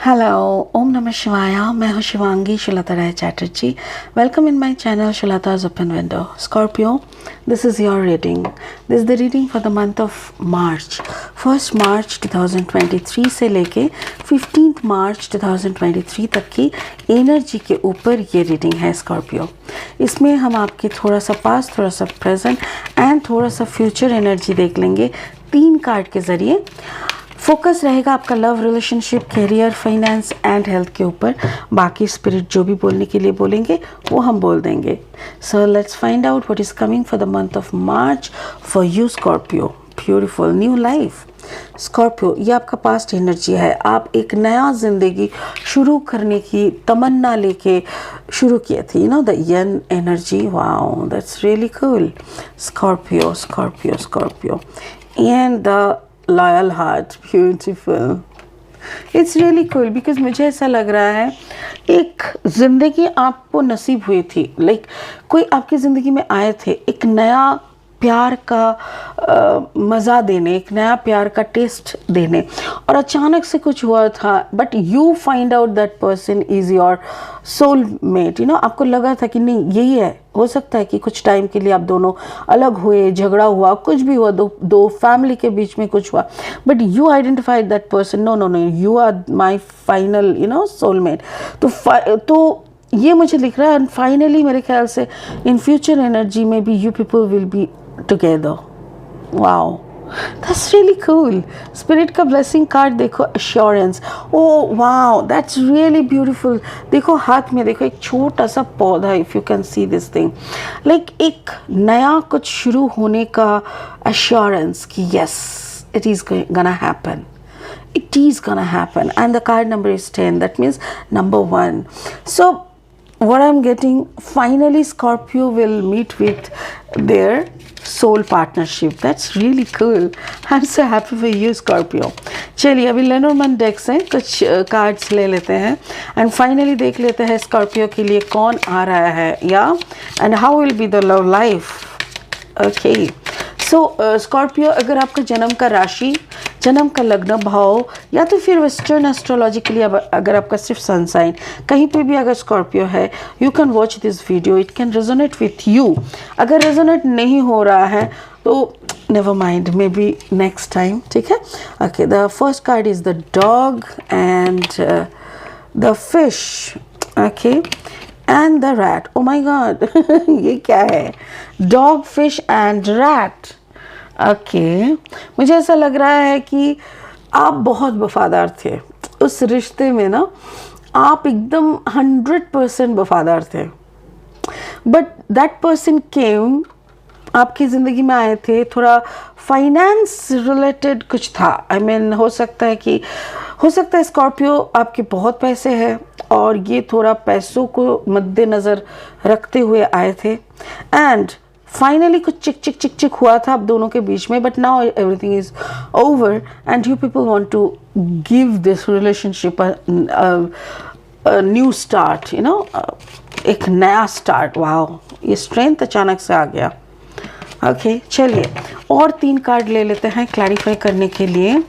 Hello, Om Namah Shivaya. मैं हूँ शिवांगी शुलता राय Chatterjee. Welcome in my channel Shulata's Open Window. Scorpio, this is your reading. This is the reading for the month of March. 1st March 2023 से लेके 15th March 2023 तक की energy के ऊपर ये reading है स्कॉर्पियो. इसमें हम आपकी थोड़ा सा पास्ट, थोड़ा सा प्रेजेंट एंड थोड़ा सा फ्यूचर एनर्जी देख लेंगे 3 कार्ड के ज़रिए. फोकस रहेगा आपका love, relationship, career, finance and health के ऊपर. बाकी स्पिरिट जो भी बोलने के लिए बोलेंगे वो हम बोल देंगे. So let's find out what is coming for the month of March for you Scorpio. Beautiful new life. Scorpio, ये आपका पास्ट एनर्जी है. आप एक नया जिंदगी शुरू करने की तमन्ना लेके शुरू किए थे. You know the young energy. Wow, that's really cool. Scorpio Scorpio Scorpio and the loyal heart. Beautiful. It's really cool because मुझे ऐसा लग रहा है एक ज़िंदगी आपको नसीब हुई थी. लाइक कोई आपकी ज़िंदगी में आए थे एक नया प्यार का मज़ा देने, एक नया प्यार का टेस्ट देने, और अचानक से कुछ हुआ था. But you find out that person is your soulmate. You know, आपको लगा था कि नहीं यही है. हो सकता है कि कुछ टाइम के लिए आप दोनों अलग हुए, झगड़ा हुआ, कुछ भी हुआ, दो फैमिली के बीच में कुछ हुआ, but you identified that person. No no no, you are my final you know soulmate. तो ये मुझे लिख रहा है. एंड फाइनली मेरे ख्याल से इन फ्यूचर एनर्जी में भी you people will be together. Wow, that's really cool. Spirit का blessing card देखो, assurance. Oh wow, that's really beautiful. देखो हाथ में देखो एक छोटा सा पौधा. If you can see this thing, like एक नया कुछ शुरू होने का assurance कि yes, it is gonna happen. It is gonna happen. And the card number is 10. That means number 1. So what I'm getting, finally Scorpio will meet with their soul partnership. That's really cool. I'm so happy for you Scorpio. चलिए अभी लेनोर्मैन deck से कुछ cards ले लेते हैं and finally देख लेते हैं स्कॉर्पियो के लिए कौन आ रहा है या and how will be the love life. Okay so Scorpio, अगर आपका जन्म का राशि, जन्म का लग्न भाव या तो फिर वेस्टर्न एस्ट्रोलॉजी के लिए अगर आपका सिर्फ सन साइन कहीं पे भी अगर स्कॉर्पियो है, you can watch this video. It can resonate with you. अगर रेजोनेट नहीं हो रहा है तो never mind, maybe next time. ठीक है. Okay, the first card is the dog and the fish. Okay and the rat. Oh my God, ये क्या है? Dog, fish and rat. Okay, मुझे ऐसा लग रहा है कि आप बहुत वफादार थे उस रिश्ते में ना. आप एकदम 100% वफादार थे. बट दैट पर्सन केम, आपकी ज़िंदगी में आए थे. थोड़ा फाइनेंस रिलेटेड कुछ था. आई मीन हो सकता है स्कॉर्पियो आपके बहुत पैसे हैं और ये थोड़ा पैसों को मद्देनज़र रखते हुए आए थे. एंड फाइनली कुछ चिक चिक हुआ था आप दोनों के बीच में. But now everything is over and you people want to give this relationship new start. You know, एक नया स्टार्ट. वाओ, ये स्ट्रेंथ अचानक से आ गया. ओके चलिए और 3 कार्ड ले लेते हैं क्लैरिफाई करने के लिए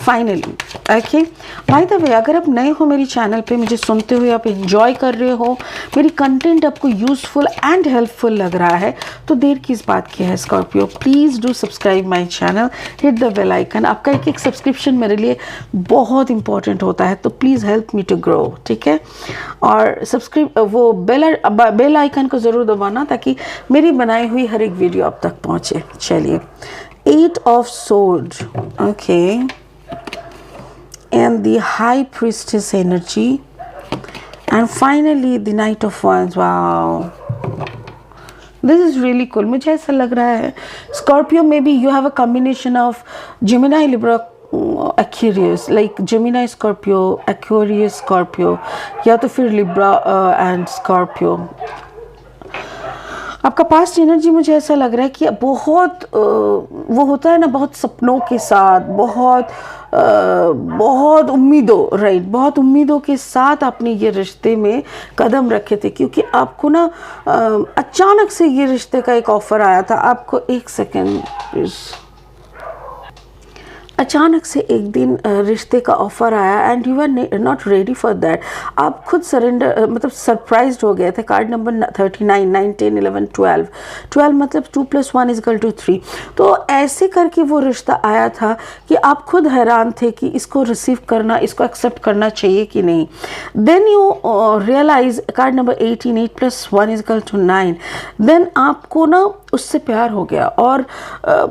finally. Okay, by the way, अगर आप नए हो मेरी चैनल पे, मुझे सुनते हुए आप एंजॉय कर रहे हो, मेरी कंटेंट आपको यूजफुल एंड हेल्पफुल लग रहा है, तो देर किस बात की है Scorpio. Please do subscribe my channel, hit the bell icon. आपका एक सब्सक्रिप्शन मेरे लिए बहुत इंपॉर्टेंट होता है, तो please help me to grow. ठीक है. और वो बेल आइकन को ज़रूर दबाना ताकि मेरी बनाई हुई हर एक वीडियो आप तक पहुँचे. चलिए, 8 of Swords. Okay, and the High Priestess energy, and finally the Knight of Wands. Wow, this is really cool. मुझे ऐसा लग रहा है Scorpio, maybe you have a combination of Gemini, Libra, Aquarius, like Gemini, Scorpio, Aquarius, Scorpio, या तो फिर Libra and Scorpio. आपका past energy मुझे ऐसा लग रहा है कि बहुत वो होता है ना, बहुत सपनों के साथ, बहुत उम्मीदों, राइट, बहुत उम्मीदों के साथ आपने ये रिश्ते में कदम रखे थे. क्योंकि आपको ना अचानक से ये रिश्ते का एक ऑफ़र आया था. आपको एक सेकेंड प्लीज़. अचानक से एक दिन रिश्ते का ऑफर आया and you are not ready for that. आप खुद सरेंडर मतलब सरप्राइज्ड हो गए थे। कार्ड नंबर 39, 9, 10, 11, 12 मतलब 2 + 1 = 3। तो ऐसे करके वो रिश्ता आया था कि आप खुद हैरान थे कि इसको रिसीव करना, इसको एक्सेप्ट करना चाहिए कि नहीं। Then you realise, card number 18, 8 + 1 = 9। Then आपको ना उससे प्यार हो गया और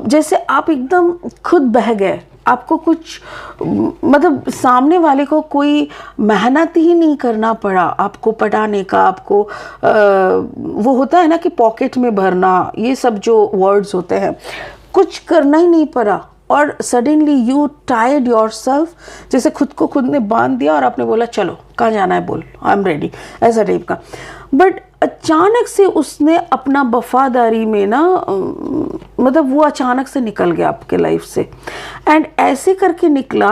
जैसे आप एकदम खुद बह गए। आपको कुछ मतलब सामने वाले को कोई मेहनत ही नहीं करना पड़ा आपको पटाने का। आपको वो होता है ना कि पॉकेट में भरना, ये सब जो वर्ड्स होते हैं, कुछ करना ही नहीं पड़ा और सडनली यू टायर्ड योरसेल्फ, जैसे खुद को खुद ने बांध दिया और आपने बोला चलो कहाँ जाना है बोल, आई एम रेडी, ऐसा टाइप का। बट अचानक से उसने अपना वफादारी में ना मतलब वो अचानक से निकल गया आपके लाइफ से एंड ऐसे करके निकला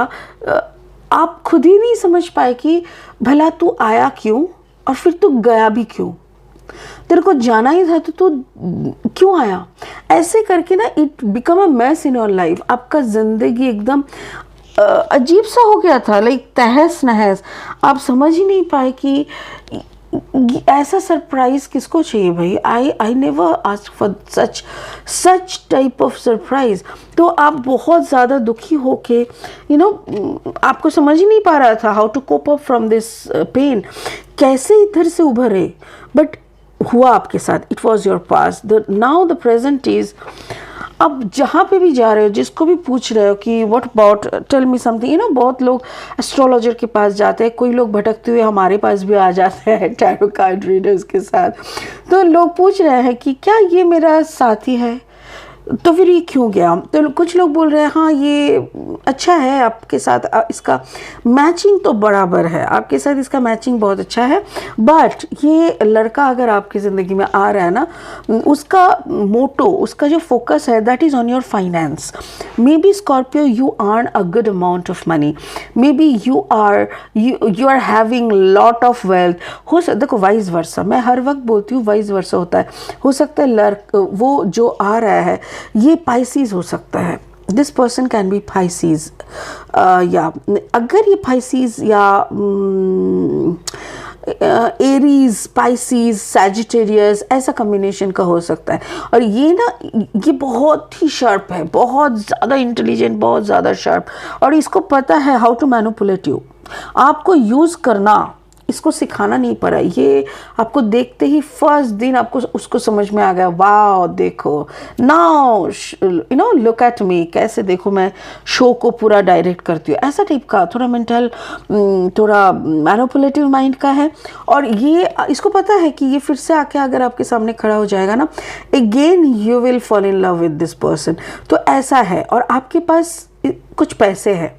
आप खुद ही नहीं समझ पाए कि भला तू आया क्यों और फिर तू गया भी क्यों। तेरे को जाना ही था तो तू क्यों आया। ऐसे करके ना it become a mess in your life. आपका ज़िंदगी एकदम अजीब सा हो गया था, लाइक तहस नहस। आप समझ ही नहीं पाए कि ऐसा सरप्राइज किसको चाहिए भाई। I never ask for such type of surprise. तो आप बहुत ज़्यादा दुखी होके आपको समझ ही नहीं पा रहा था how to cope up from this pain, कैसे इधर से उभरे। बट हुआ आपके साथ, it was your past. Now the present is, अब जहाँ पे भी जा रहे हो, जिसको भी पूछ रहे हो कि what about, tell me something, बहुत लोग एस्ट्रोलॉजर के पास जाते हैं, कोई लोग भटकते हुए हमारे पास भी आ जाते हैं टैरो कार्ड रीडर्स के साथ। तो लोग पूछ रहे हैं कि क्या ये मेरा साथी है, तो फिर ये क्यों गया। तो कुछ लोग बोल रहे हैं हाँ ये अच्छा है आपके साथ, इसका मैचिंग तो बराबर है, आपके साथ इसका मैचिंग बहुत अच्छा है। बट ये लड़का अगर आपकी ज़िंदगी में आ रहा है ना, उसका मोटो, उसका जो फोकस है that is on your finance. Maybe Scorpio you earn a good amount of money, maybe you are having lot of wealth. हो सकता, देखो वाइस वर्सा, मैं हर वक्त बोलती हूँ वाइस वर्सा होता है। हो सकता है वो जो आ रहा है ये पाइसीज हो सकता है। This person can be Pisces, या अगर ये पाइसीज या एरीज, पाइसीज, सैजिटेरियस ऐसा कम्बिनेशन का हो सकता है। और ये बहुत ही शार्प है, बहुत ज़्यादा इंटेलिजेंट, बहुत ज़्यादा शार्प, और इसको पता है हाउ टू मैनिपुलेट यू। आपको यूज़ करना, इसको सिखाना नहीं पड़ा। ये आपको देखते ही फर्स्ट दिन आपको उसको समझ में आ गया, वाह देखो नाउ लुक एट मी, कैसे देखो मैं शो को पूरा डायरेक्ट करती हूँ, ऐसा टाइप का। थोड़ा मेंटल, थोड़ा मैनिपुलेटिव माइंड का है। और ये इसको पता है कि ये फिर से आके अगर आपके सामने खड़ा हो जाएगा ना, again you will fall in love with this person. तो ऐसा है। और आपके पास कुछ पैसे हैं,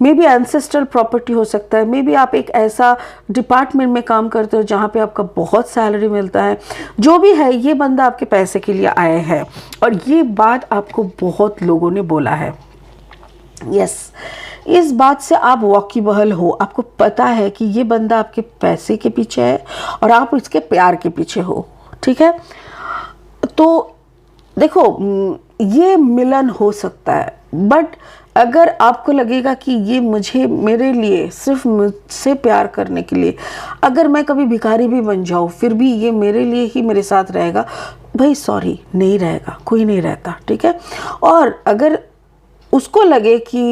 मे बी एंसेस्ट्रल प्रॉपर्टी हो सकता है, मे बी आप एक ऐसा डिपार्टमेंट में काम करते हो जहाँ पे आपका बहुत सैलरी मिलता है। जो भी है, ये बंदा आपके पैसे के लिए आए हैं और ये बात आपको बहुत लोगों ने बोला है। यस, इस बात से आप वाकिबहल हो, आपको पता है कि ये बंदा आपके पैसे के पीछे है और आप इसके प्यार के पीछे हो। ठीक है, तो देखो ये मिलन हो सकता है, बट अगर आपको लगेगा कि ये मेरे लिए, सिर्फ मुझसे प्यार करने के लिए, अगर मैं कभी भिखारी भी बन जाऊँ फिर भी ये मेरे लिए ही मेरे साथ रहेगा, भाई सॉरी, नहीं रहेगा, कोई नहीं रहता। ठीक है। और अगर उसको लगे कि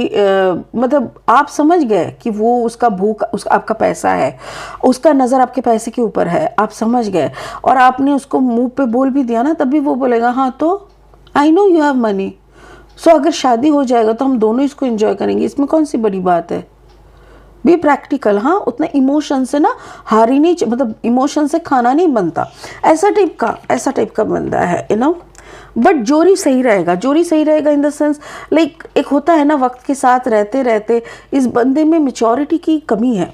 मतलब आप समझ गए कि वो उसका भूख, आपका पैसा है, उसका नज़र आपके पैसे के ऊपर है, आप समझ गए और आपने उसको मुंह पे बोल भी दिया ना, तभी वो बोलेगा हाँ तो I know you have money, so अगर शादी हो जाएगा तो हम दोनों इसको एंजॉय करेंगे, इसमें कौन सी बड़ी बात है। Be practical. हाँ, उतना इमोशन से ना हार ही नहीं, मतलब इमोशन से खाना नहीं बनता, ऐसा टाइप का बंदा है बट जोरी सही रहेगा इन द सेंस, लाइक एक होता है ना, वक्त के साथ रहते रहते इस बंदे में मैच्योरिटी की कमी है।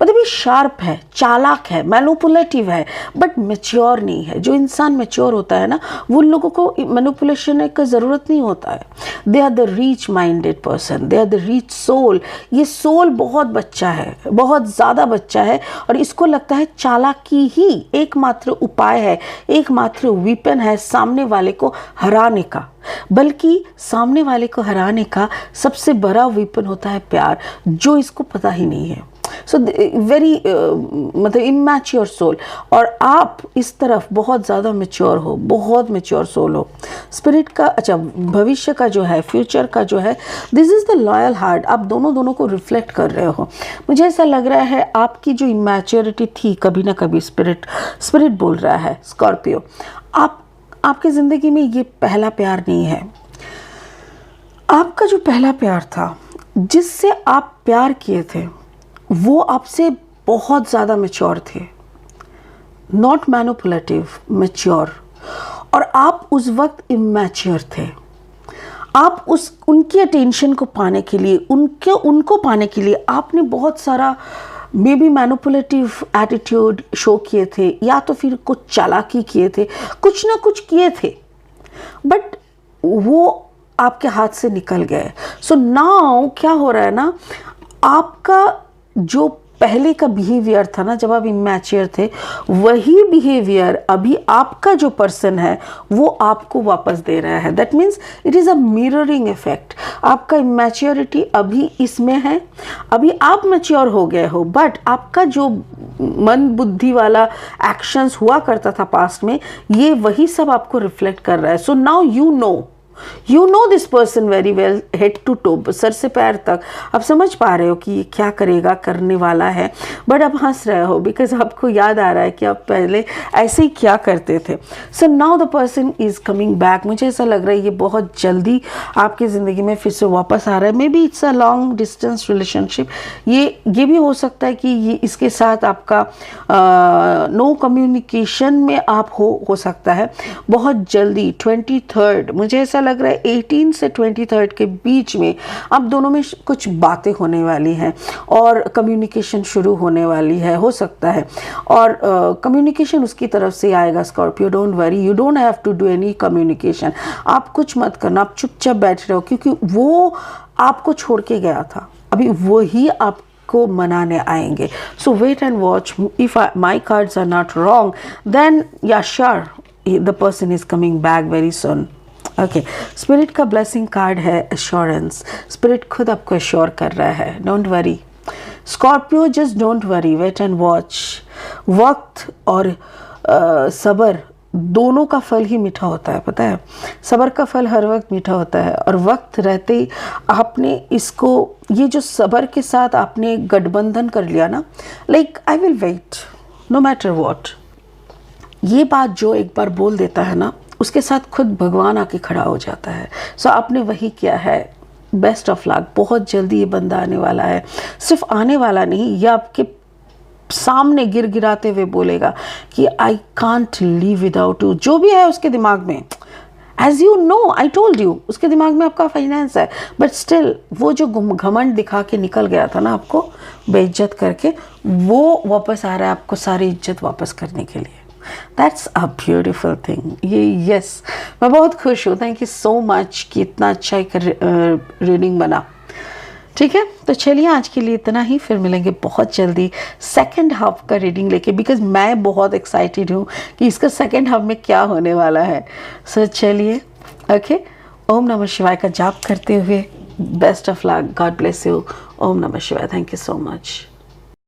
मतलब ये शार्प है, चालाक है, मैनिपुलेटिव है, बट मैच्योर नहीं है। जो इंसान मैच्योर होता है ना, वो लोगों को मैनिपुलेशन की ज़रूरत नहीं होता है। They are the rich minded person, they are the rich soul. ये सोल बहुत बच्चा है, बहुत ज़्यादा बच्चा है, और इसको लगता है चालाकी ही एकमात्र उपाय है, एकमात्र वेपन है सामने वाले को हराने का, बल्कि सामने वाले को हराने का सबसे बड़ा वेपन होता है प्यार, जो इसको पता ही नहीं है। सो वेरी मतलब इमैच्योर सोल, और आप इस तरफ बहुत ज़्यादा मेच्योर हो, बहुत मेच्योर सोल हो। स्पिरिट का अच्छा भविष्य का जो है, फ्यूचर का जो है, this is the loyal heart. आप दोनों को रिफ्लेक्ट कर रहे हो। मुझे ऐसा लग रहा है आपकी जो इमैच्योरिटी थी कभी ना कभी, स्पिरिट बोल रहा है स्कॉर्पियो, आपकी ज़िंदगी में ये पहला प्यार नहीं है। आपका जो पहला प्यार था, जिससे आप प्यार किए थे, वो आपसे बहुत ज़्यादा मैच्योर थे, नॉट मैनिपुलेटिव, मैच्योर। और आप उस वक्त इमैच्योर थे। आप उनकी अटेंशन को पाने के लिए, उनको पाने के लिए आपने बहुत सारा may be manipulative attitude show किए थे, या तो फिर कुछ चालाकी किए थे, कुछ ना कुछ किए थे, बट वो आपके हाथ से निकल गए। सो नाउ क्या हो रहा है ना, आपका जो पहले का बिहेवियर था ना, जब आप इमैच्योर थे, वही बिहेवियर अभी आपका जो पर्सन है वो आपको वापस दे रहा है। That means it is a mirroring effect. आपका इमैच्योरिटी अभी इसमें है, अभी आप मैच्योर हो गए हो, बट आपका जो मन बुद्धि वाला एक्शंस हुआ करता था पास्ट में, ये वही सब आपको रिफ्लेक्ट कर रहा है। So now you know this person very well, head to toe, सर से पैर तक। आप समझ पा रहे हो कि ये क्या करेगा, करने वाला है, बट आप हंस रहे हो बिकॉज आपको याद आ रहा है कि आप पहले ऐसे ही क्या करते थे। So now the person is coming back. मुझे ऐसा लग रहा है ये बहुत जल्दी आपकी ज़िंदगी में फिर से वापस आ रहा है। May be it's a long distance relationship. ये भी हो सकता है कि ये इसके साथ आपका नो कम्युनिकेशन में आप हो सकता है बहुत जल्दी। 23rd, मुझे ऐसा लग रहा है 18 से 23rd के बीच में आप दोनों में कुछ बातें होने वाली हैं और कम्युनिकेशन शुरू होने वाली है, हो सकता है। और कम्युनिकेशन उसकी तरफ से आएगा Scorpio, don't worry, you don't have to do any communication. आप कुछ मत करना, आप चुपचाप बैठ रहे हो, क्योंकि वो आपको छोड़ के गया था, अभी वही आपको मनाने आएंगे। So wait and watch. If my cards are not wrong, then yeah sure the person is coming back very soon. Okay, spirit का ब्लेसिंग कार्ड है एश्योरेंस। स्पिरिट खुद आपको एश्योर कर रहा है, don't worry Scorpio, just don't worry, wait and watch. वक्त और सब्र दोनों का फल ही मीठा होता है, पता है। सब्र का फल हर वक्त मीठा होता है, और वक्त रहते ही आपने इसको, ये जो सब्र के साथ आपने गठबंधन कर लिया ना, like I will wait no matter what, ये बात जो एक बार बोल देता है ना, उसके साथ खुद भगवान आके खड़ा हो जाता है। सो आपने वही किया है। Best of luck. बहुत जल्दी ये बंदा आने वाला है। सिर्फ आने वाला नहीं, ये आपके सामने गिराते हुए बोलेगा कि I can't live without you. जो भी है उसके दिमाग में, as you know, I told you, उसके दिमाग में आपका फाइनेंस है, बट स्टिल वो जो घमंड दिखा के निकल गया था ना आपको बेइज्जत करके, वो वापस आ रहा है आपको सारी इज्जत वापस करने के लिए। That's a beautiful thing. ये यस, मैं बहुत खुश हूँ। थैंक यू सो मच कि इतना अच्छा एक रीडिंग बना। ठीक है, तो चलिए आज के लिए इतना ही, फिर मिलेंगे बहुत जल्दी सेकंड हाफ का रीडिंग लेके, बिकॉज मैं बहुत एक्साइटेड हूँ कि इसका सेकंड हाफ में क्या होने वाला है। सो चलिए, ओके, ओम नमः शिवाय का जाप करते हुए best of luck, God bless you. ओम नमः शिवाय। Thank you so much.